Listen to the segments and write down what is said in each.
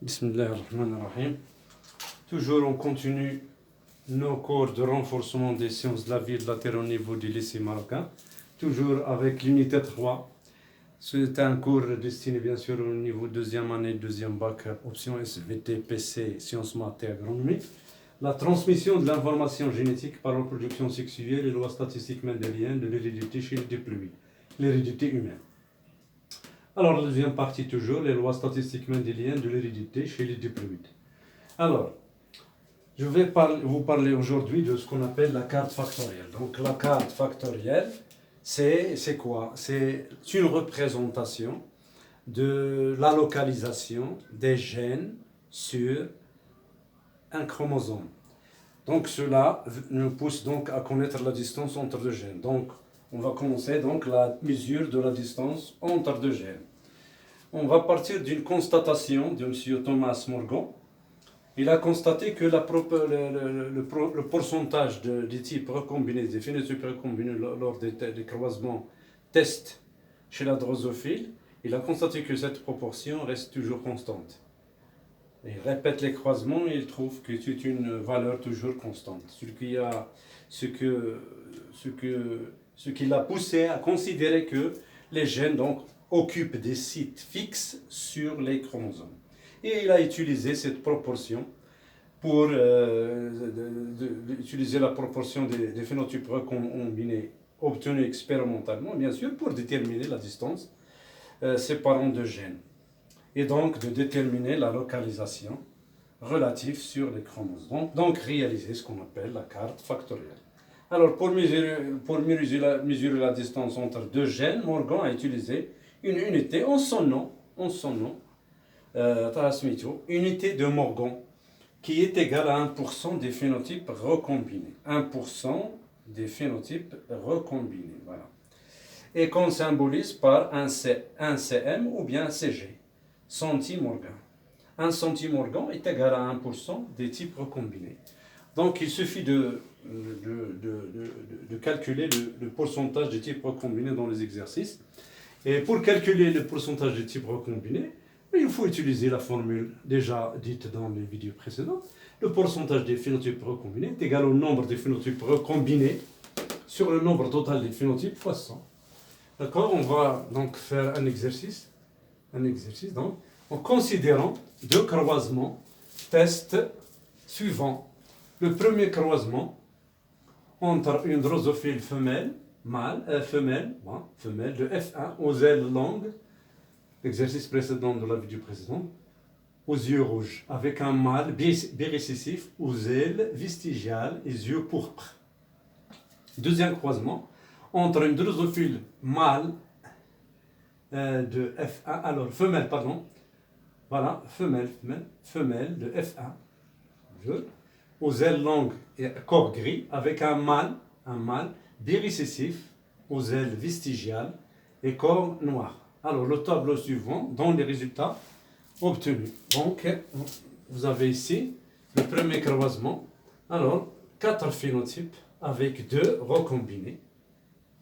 Bismillahirrahmanirrahim. Toujours on continue nos cours de renforcement des sciences de la vie et de la terre au niveau du lycée marocain. Toujours avec l'unité 3. C'est un cours destiné bien sûr au niveau deuxième année, deuxième bac, option SVT, PC, sciences maths et agronomie. La transmission de l'information génétique par reproduction sexuelle et les lois statistiques mendéliennes de l'hérédité chez les diploïdes, l'hérédité humaine. Alors, la deuxième partie toujours, les lois statistiques mendéliennes de l'hérédité chez les diploïdes. Alors, je vais vous parler aujourd'hui de ce qu'on appelle la carte factorielle. Donc, la carte factorielle, c'est quoi? C'est une représentation de la localisation des gènes sur un chromosome. Donc, cela nous pousse donc à connaître la distance entre deux gènes. Donc, on va commencer donc la mesure de la distance entre deux gènes. On va partir d'une constatation de M. Thomas Morgan. Il a constaté que le pourcentage des types recombinés, des phénotypes recombinés lors des croisements test chez la drosophile, il a constaté que cette proportion reste toujours constante. Il répète les croisements et il trouve que c'est une valeur toujours constante. Ce qui l'a poussé à considérer que les gènes donc, occupent des sites fixes sur les chromosomes. Et il a utilisé cette proportion pour utiliser la proportion des phénotypes recombinés obtenus expérimentalement, bien sûr, pour déterminer la distance séparant deux gènes. Et donc de déterminer la localisation relative sur les chromosomes. Donc réaliser ce qu'on appelle la carte factorielle. Alors pour mesurer la distance entre deux gènes, Morgan a utilisé une unité en son nom, unité de Morgan, qui est égale à 1% des phénotypes recombinés. 1% des phénotypes recombinés, voilà. Et qu'on symbolise par un cm ou bien un cg, centimorgan. Un centimorgan est égal à 1% des types recombinés. Donc il suffit de calculer le pourcentage de types recombinés dans les exercices. Et pour calculer le pourcentage de types recombinés, il faut utiliser la formule déjà dite dans les vidéos précédentes. Le pourcentage des phénotypes recombinés est égal au nombre des phénotypes recombinés sur le nombre total des phénotypes fois 100. D'accord? On va donc faire un exercice donc, en considérant deux croisements test suivants. Le premier croisement entre une drosophile femelle de F1 aux ailes longues, l'exercice précédent de la vidéo précédente, aux yeux rouges, avec un mâle birécessif aux ailes vestigiales et yeux pourpres. Deuxième croisement entre une drosophile mâle de F1, alors femelle de F1, aux ailes longues et corps gris, avec un mâle birécessif aux ailes vestigiales et corps noir. Alors le tableau suivant donne les résultats obtenus. Donc vous avez ici le premier croisement. Alors 4 phénotypes avec 2 recombinés.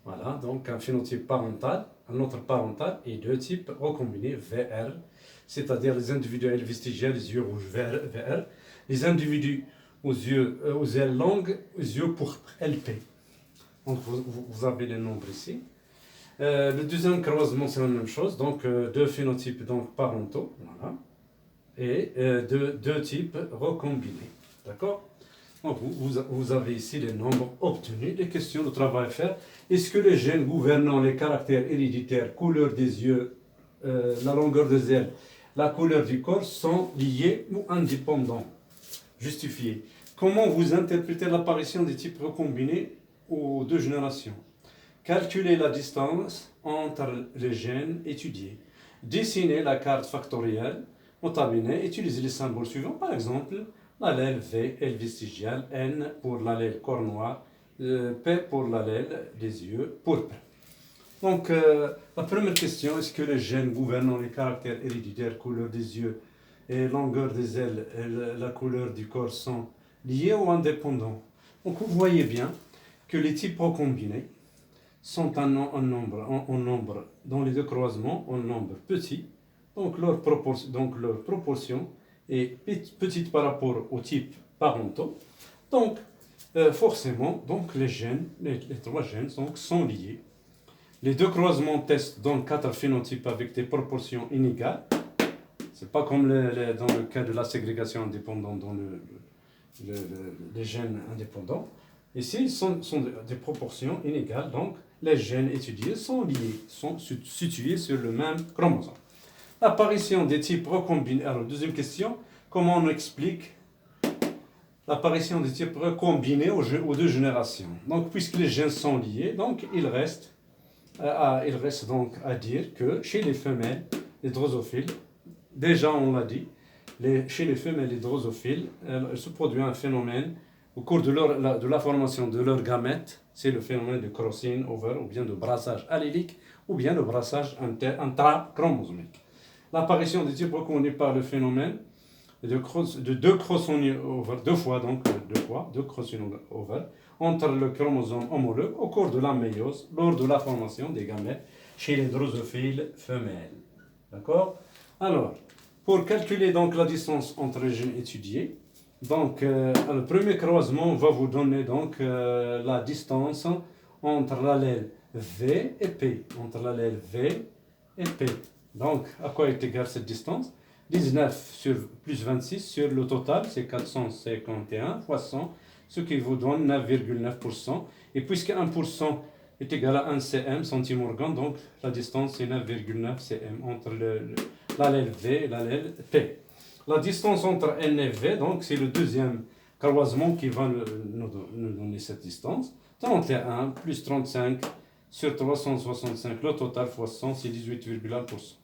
Voilà, donc un phénotype parental, un autre parental et 2 types recombinés VR, c'est-à-dire les individus vestigiales, les yeux rouges VR, les individus aux ailes longues, aux yeux pourpres, LP. Donc vous avez les nombres ici. Le deuxième croisement, c'est la même chose, donc 2 phénotypes donc, parentaux, voilà, et 2 types recombinés. D'accord? Donc vous avez ici les nombres obtenus. Les questions de travail à faire. Est-ce que les gènes gouvernant les caractères héréditaires, couleur des yeux, la longueur des ailes, la couleur du corps sont liés ou indépendants? Justifié. Comment vous interprétez l'apparition des types recombinés aux 2 générations? Calculer la distance entre les gènes étudiés. Dessiner la carte factorielle au tableau. Utiliser les symboles suivants. Par exemple, l'allèle V, L vestigial, N pour l'allèle corps noir, P pour l'allèle des yeux pourpres. Donc, la première question, est-ce que les gènes gouvernant les caractères héréditaires, couleur des yeux et longueur des ailes et la couleur du corps sont liés ou indépendants? Donc, vous voyez bien que les types recombinés sont en nombre dans les 2 croisements en nombre petit, donc leur proportion et petite par rapport aux types parentaux. Donc, forcément, donc les trois gènes donc, sont liés. Les deux croisements testent donnent 4 phénotypes avec des proportions inégales. C'est pas comme dans le cas de la ségrégation indépendante dans les gènes indépendants. Ici, sont des proportions inégales, donc les gènes étudiés sont liés, sont situés sur le même chromosome. L'apparition des types recombinés. Alors, deuxième question, comment on explique l'apparition des types recombinés aux deux générations? Donc, puisque les gènes sont liés, donc il reste donc à dire que chez les femelles, les drosophiles, déjà on l'a dit, chez les femelles les drosophiles, il se produit un phénomène au cours de la formation de leurs gamètes, c'est le phénomène de crossing over, ou bien de brassage allélique, ou bien de brassage intrachromosomique. L'apparition des types reconnus par le phénomène de deux crossing over, deux fois, crossing over, entre le chromosome homologue au cours de la méiose, lors de la formation des gamètes chez les drosophiles femelles. D'accord? Alors, pour calculer donc la distance entre les gènes étudiés, donc le premier croisement va vous donner donc la distance entre l'allèle V et P. Entre l'allèle V et P. Donc, à quoi est égale cette distance? 19 sur plus 26 sur le total, c'est 451 fois 100, ce qui vous donne 9,9%. Et puisque 1% est égal à 1 cm, centimorgan, donc la distance est 9,9 cm entre l'allèle V et l'allèle P. La distance entre N et V, donc c'est le deuxième croisement qui va nous donner cette distance. 31 plus 35 sur 365, le total fois 100, c'est 18,1%.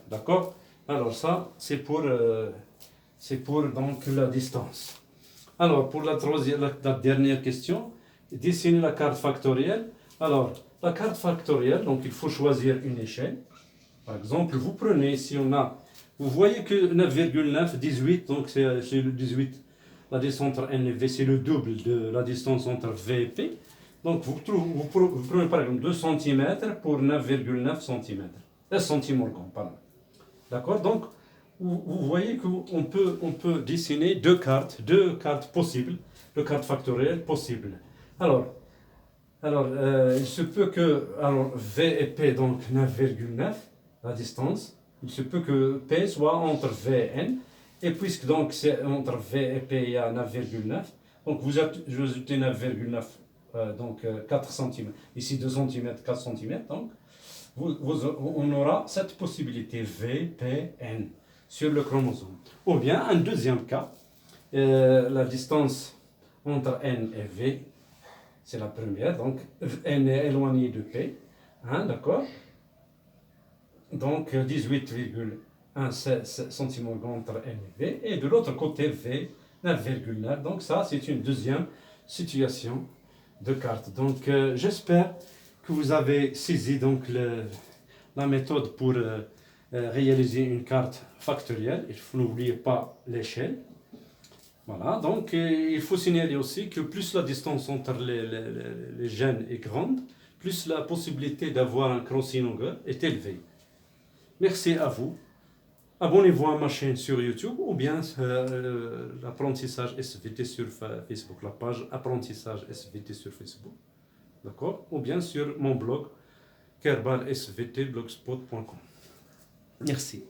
D'accord? Alors ça, c'est pour donc la distance. Alors, pour la dernière question, dessiner la carte factorielle. Alors, la carte factorielle, donc il faut choisir une échelle. Par exemple, vous prenez, si on a, vous voyez que 9,9, 18, donc c'est le 18, la distance entre N et V, c'est le double de la distance entre V et P. Donc, vous prenez par exemple 2 cm pour 9,9 cm. Centimorgan, pardon. D'accord? Donc, vous voyez qu'on peut dessiner deux cartes possibles, deux cartes factorielles possibles. Alors il se peut que V et P, donc 9,9, la distance, il se peut que P soit entre V et N, et puisque donc c'est entre V et P, il y a 9,9, donc vous ajoutez 9,9, donc 4 cm, ici 2 cm, 4 cm, donc on aura cette possibilité V, P, N sur le chromosome. Ou bien, un deuxième cas, la distance entre N et V, c'est la première, donc N est éloigné de P, hein, d'accord? Donc 18,1 cm entre N et V, et de l'autre côté V, 9,9, donc ça c'est une deuxième situation de carte. Donc j'espère que vous avez saisi donc la méthode pour réaliser une carte factorielle. Il faut n'oublier pas l'échelle. Voilà, donc il faut signaler aussi que plus la distance entre les gènes est grande, plus la possibilité d'avoir un crossing over est élevée. Merci à vous. Abonnez-vous à ma chaîne sur YouTube ou bien l'apprentissage SVT sur Facebook, la page apprentissage SVT sur Facebook. D'accord? Ou bien sur mon blog kerbalsvtblogspot.com. Merci.